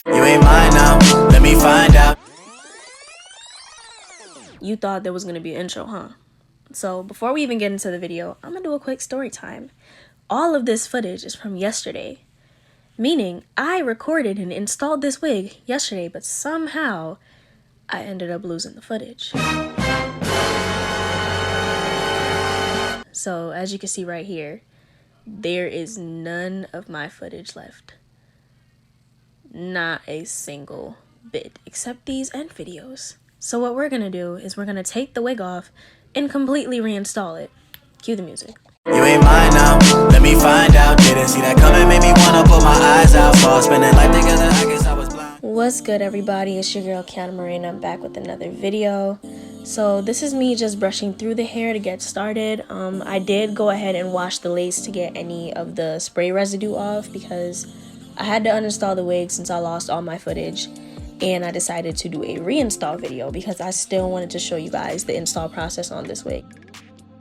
You ain't mine now, let me find out. You thought there was gonna be an intro, huh? So before we even get into the video, I'm gonna do a quick story time. All of this footage is from yesterday, meaning I recorded and installed this wig yesterday, but somehow I ended up losing the footage. So as you can see right here, there is none of my footage left. Not a single bit, except these end videos. So what we're gonna do is we're gonna take the wig off and completely reinstall it. Cue the music. You ain't mine now, let me find out. Didn't see that coming, made me wanna put my eyes out. Fall spending life together, I guess I was blind. What's good, everybody? It's your girl Kiana Marina. I'm back with another video. So this is me just brushing through the hair to get started. I did go ahead and wash the lace to get any of the spray residue off because I had to uninstall the wig since I lost all my footage, and I decided to do a reinstall video because I still wanted to show you guys the install process on this wig.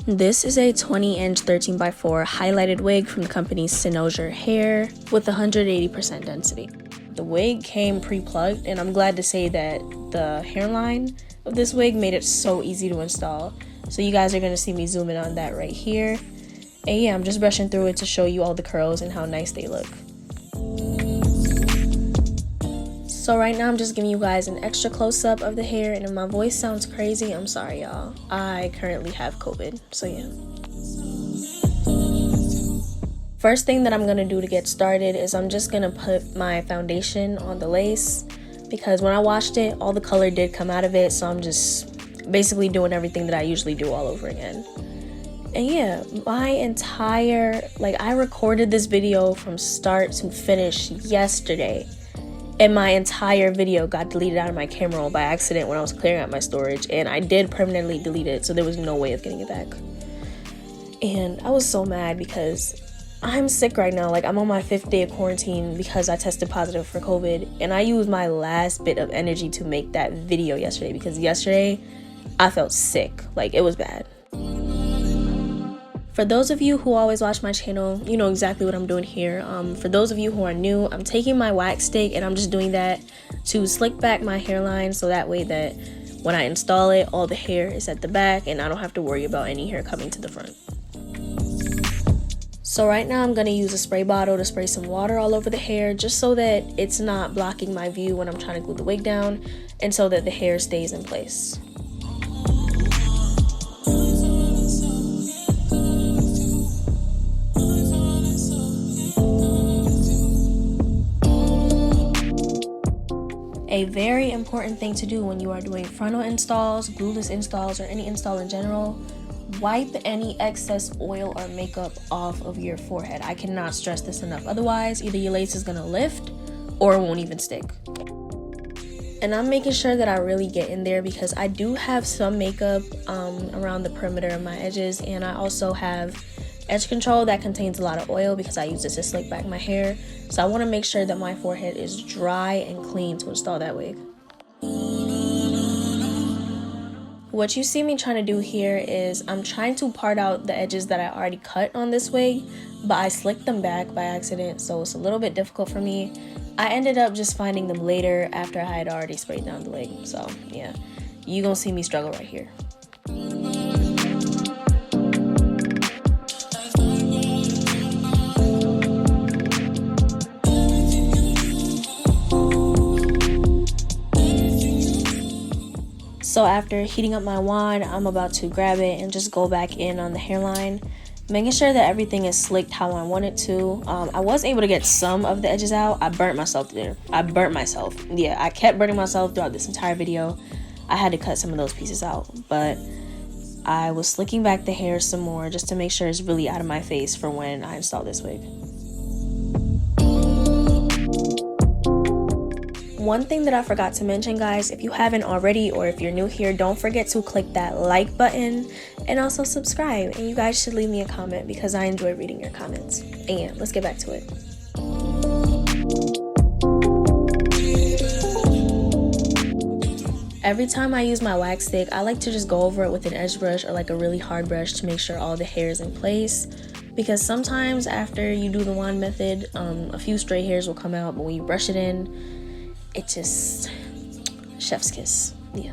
This is a 20-inch 13x4 highlighted wig from the company Cynosure hair with 180% density. The wig came pre-plugged, and I'm glad to say that the hairline of this wig made it so easy to install. So you guys are going to see me zoom in on that right here. And yeah, I'm just brushing through it to show you all the curls and how nice they look. So right now I'm just giving you guys an extra close-up of the hair, and if my voice sounds crazy, I'm sorry y'all. I currently have COVID, so yeah. First thing that I'm gonna do to get started is I'm just gonna put my foundation on the lace because when I washed it, all the color did come out of it, so I'm just basically doing everything that I usually do all over again. And yeah, I recorded this video from start to finish yesterday. And my entire video got deleted out of my camera roll by accident when I was clearing out my storage, and I did permanently delete it, so there was no way of getting it back. And I was so mad because I'm sick right now. Like, I'm on my 5th day of quarantine because I tested positive for COVID, and I used my last bit of energy to make that video yesterday because yesterday I felt sick. Like, it was bad. For those of you who always watch my channel, you know exactly what I'm doing here. For those of you who are new, I'm taking my wax stick and I'm just doing that to slick back my hairline so that way that when I install it, all the hair is at the back and I don't have to worry about any hair coming to the front. So right now I'm going to use a spray bottle to spray some water all over the hair just so that it's not blocking my view when I'm trying to glue the wig down and so that the hair stays in place. A very important thing to do when you are doing frontal installs, glueless installs, or any install in general, wipe any excess oil or makeup off of your forehead. I cannot stress this enough. Otherwise, either your lace is gonna lift or it won't even stick. And I'm making sure that I really get in there because I do have some makeup around the perimeter of my edges, and I also have edge control that contains a lot of oil because I use it to slick back my hair. So I want to make sure that my forehead is dry and clean to install that wig. What you see me trying to do here is I'm trying to part out the edges that I already cut on this wig, but I slicked them back by accident, so it's a little bit difficult for me. I ended up just finding them later after I had already sprayed down the wig. So yeah, you're gonna see me struggle right here. So after heating up my wand, I'm about to grab it and just go back in on the hairline, making sure that everything is slicked how I want it to. I was able to get some of the edges out. I burnt myself there. Yeah, I kept burning myself throughout this entire video. I had to cut some of those pieces out, but I was slicking back the hair some more just to make sure it's really out of my face for when I install this wig. One thing that I forgot to mention, guys, if you haven't already or if you're new here, don't forget to click that like button and also subscribe. And you guys should leave me a comment because I enjoy reading your comments. And yeah, let's get back to it. Every time I use my wax stick, I like to just go over it with an edge brush or like a really hard brush to make sure all the hair is in place. Because sometimes after you do the wand method, a few stray hairs will come out, but when you brush it in, it just chef's kiss. Yeah.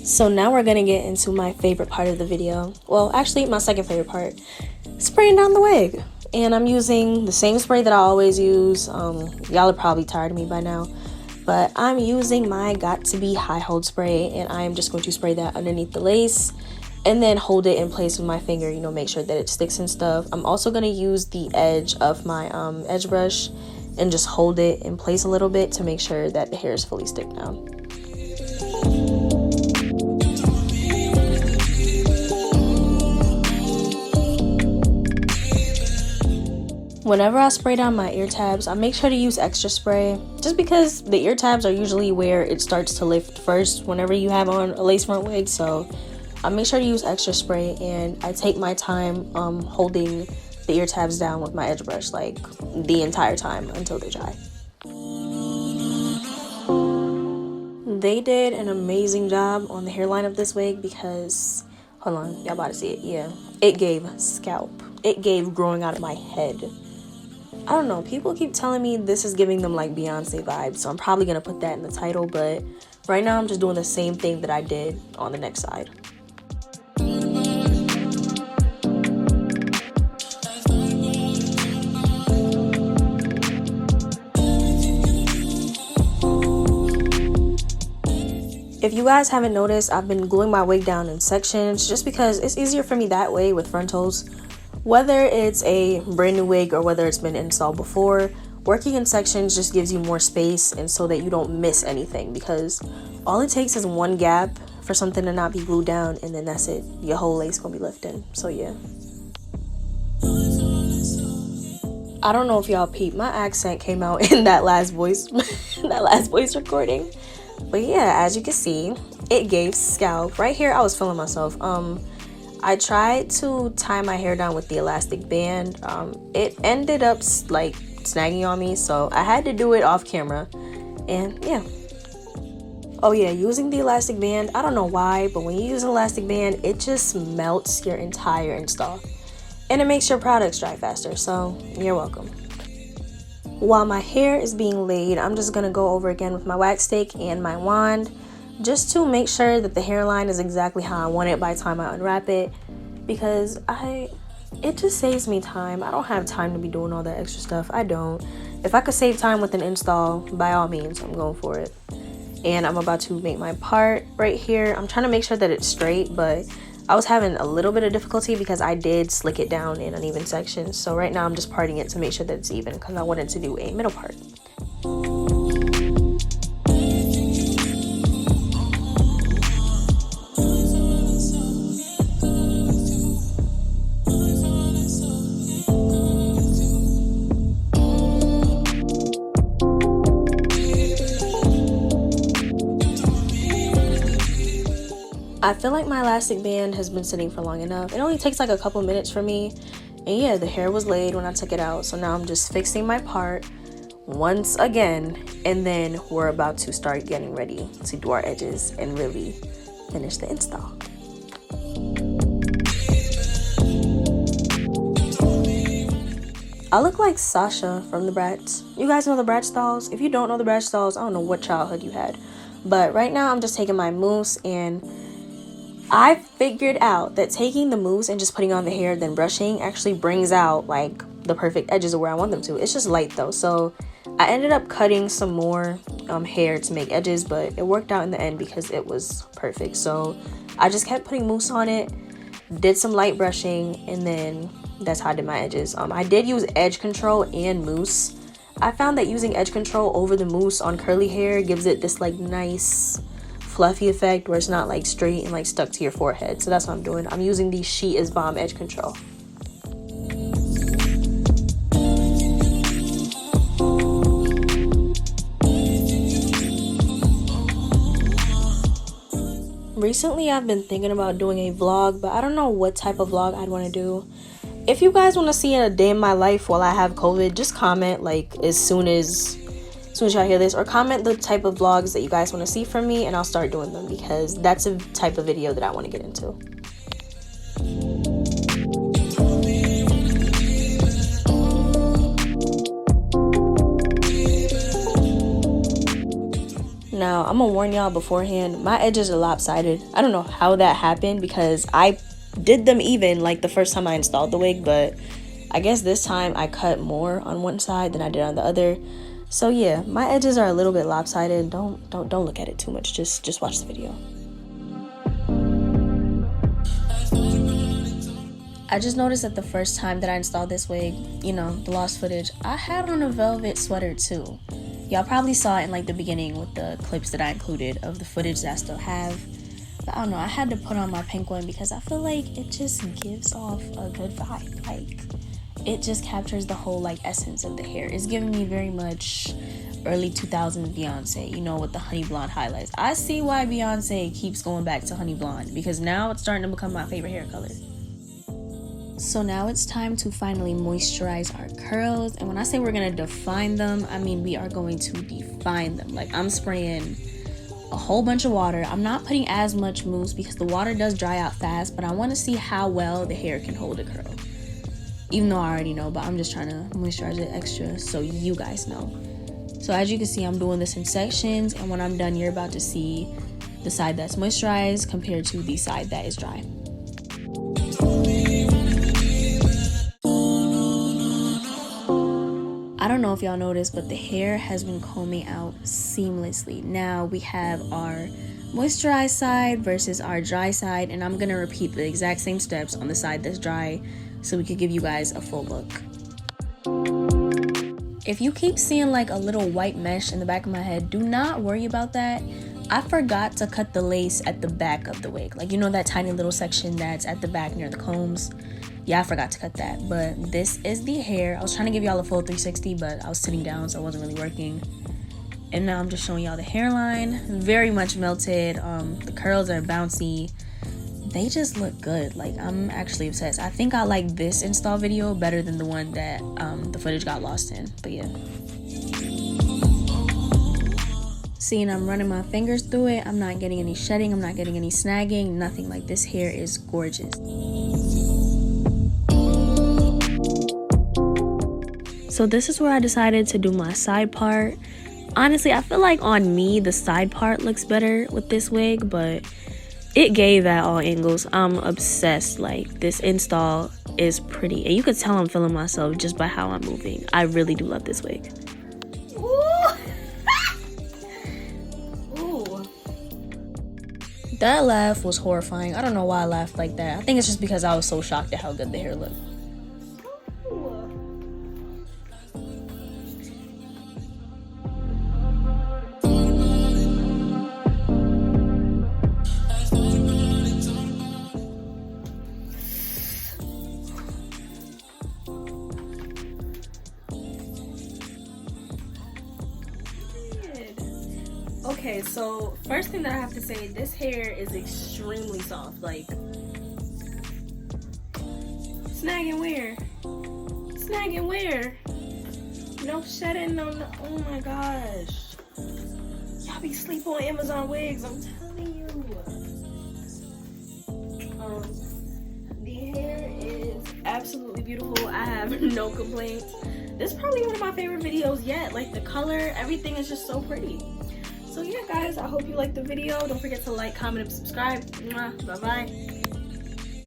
So now we're gonna get into my favorite part of the video. Well, actually my second favorite part, spraying down the wig. And I'm using the same spray that I always use. Y'all are probably tired of me by now, but I'm using my Got To Be High Hold spray, and I am just going to spray that underneath the lace and then hold it in place with my finger, you know, make sure that it sticks and stuff. I'm also gonna use the edge of my edge brush and just hold it in place a little bit to make sure that the hair is fully stick down. Whenever I spray down my ear tabs, I make sure to use extra spray, just because the ear tabs are usually where it starts to lift first whenever you have on a lace front wig. So I make sure to use extra spray, and I take my time holding the ear tabs down with my edge brush, like the entire time until they dry. They did an amazing job on the hairline of this wig because, hold on, y'all about to see it. Yeah, it gave scalp. It gave growing out of my head. I don't know, people keep telling me this is giving them like Beyonce vibes, so I'm probably gonna put that in the title, but right now I'm just doing the same thing that I did on the next side. If you guys haven't noticed, I've been gluing my wig down in sections just because it's easier for me that way with frontals. Whether it's a brand new wig or whether it's been installed before, working in sections just gives you more space and so that you don't miss anything, because all it takes is one gap for something to not be glued down and then that's it. Your whole lace gonna be lifting. So yeah. I don't know if y'all peeped, my accent came out in that last voice recording. But yeah, as you can see, it gave scalp. Right here I was feeling myself. I tried to tie my hair down with the elastic band. It ended up like snagging on me, so I had to do it off camera. And yeah. Oh yeah, using the elastic band, I don't know why, but when you use an elastic band, it just melts your entire install. And it makes your products dry faster, so you're welcome. While my hair is being laid, I'm just gonna go over again with my wax stick and my wand, just to make sure that the hairline is exactly how I want it by the time I unwrap it, because it just saves me time. I don't have time to be doing all that extra stuff. I don't. If I could save time with an install, by all means, I'm going for it. And I'm about to make my part right here. I'm trying to make sure that it's straight, but I was having a little bit of difficulty because I did slick it down in uneven sections. So right now I'm just parting it to make sure that it's even, because I wanted to do a middle part. I feel like my elastic band has been sitting for long enough. It only takes like a couple minutes for me. And yeah, the hair was laid when I took it out. So now I'm just fixing my part once again. And then we're about to start getting ready to do our edges and really finish the install. I look like Sasha from the Bratz. You guys know the Bratz dolls? If you don't know the Bratz dolls, I don't know what childhood you had. But right now I'm just taking my mousse, and I figured out that taking the mousse and just putting on the hair then brushing actually brings out like the perfect edges of where I want them to. It's just light though, so I ended up cutting some more hair to make edges, but it worked out in the end because it was perfect. So I just kept putting mousse on it, did some light brushing, and then that's how I did my edges. I did use edge control and mousse. I found that using edge control over the mousse on curly hair gives it this like nice fluffy effect where it's not like straight and like stuck to your forehead. So that's what I'm doing. I'm using the She Is Bomb edge control. Recently I've been thinking about doing a vlog, but I don't know what type of vlog I'd want to do. If you guys want to see a day in my life while I have COVID, just comment like as soon as as soon as y'all hear this, or comment the type of vlogs that you guys want to see from me and I'll start doing them, because that's a type of video that I want to get into. Now, I'm gonna warn y'all beforehand, my edges are lopsided. I don't know how that happened, because I did them even like the first time I installed the wig, but I guess this time I cut more on one side than I did on the other. So yeah, my edges are a little bit lopsided. Don't look at it too much. Just watch the video. I just noticed that the first time that I installed this wig, you know, the lost footage, I had on a velvet sweater too. Y'all probably saw it in like the beginning with the clips that I included of the footage that I still have. But I don't know, I had to put on my pink one because I feel like it just gives off a good vibe. Like, it just captures the whole like essence of the hair. It's giving me very much early 2000s Beyonce, you know, with the honey blonde highlights. I see why Beyonce keeps going back to honey blonde, because now it's starting to become my favorite hair color. So now it's time to finally moisturize our curls. And when I say we're gonna define them, I mean we are going to define them. Like, I'm spraying a whole bunch of water. I'm not putting as much mousse because the water does dry out fast, but I want to see how well the hair can hold a curl. Even though I already know, but I'm just trying to moisturize it extra so you guys know. So as you can see, I'm doing this in sections, and when I'm done, you're about to see the side that's moisturized compared to the side that is dry. I don't know if y'all noticed, but the hair has been combing out seamlessly. Now we have our moisturized side versus our dry side, and I'm gonna repeat the exact same steps on the side that's dry so we could give you guys a full look. If you keep seeing like a little white mesh in the back of my head, do not worry about that. I forgot to cut the lace at the back of the wig. Like, you know that tiny little section that's at the back near the combs? Yeah, I forgot to cut that, but this is the hair. I was trying to give y'all a full 360, but I was sitting down, so it wasn't really working. And now I'm just showing y'all the hairline. Very much melted. The curls are bouncy. They just look good. Like, I'm actually obsessed. I think I like this install video better than the one that the footage got lost in, but yeah. See, and I'm running my fingers through it. I'm not getting any shedding. I'm not getting any snagging. Nothing. Like, this hair is gorgeous. So this is where I decided to do my side part. Honestly, I feel like on me, the side part looks better with this wig, but it gave at all angles. I'm obsessed. Like, this install is pretty. And you could tell I'm feeling myself just by how I'm moving. I really do love this wig. Ooh. Ooh. That laugh was horrifying. I don't know why I laughed like that. I think it's just because I was so shocked at how good the hair looked. Okay, so first thing that I have to say, this hair is extremely soft. Like, snagging where? Snagging where? No shedding, no, oh my gosh. Y'all be sleep on Amazon wigs, I'm telling you. The hair is absolutely beautiful. I have no complaints. This is probably one of my favorite videos yet. Like, the color, everything is just so pretty. So yeah, guys, I hope you liked the video. Don't forget to like, comment, and subscribe. Bye bye.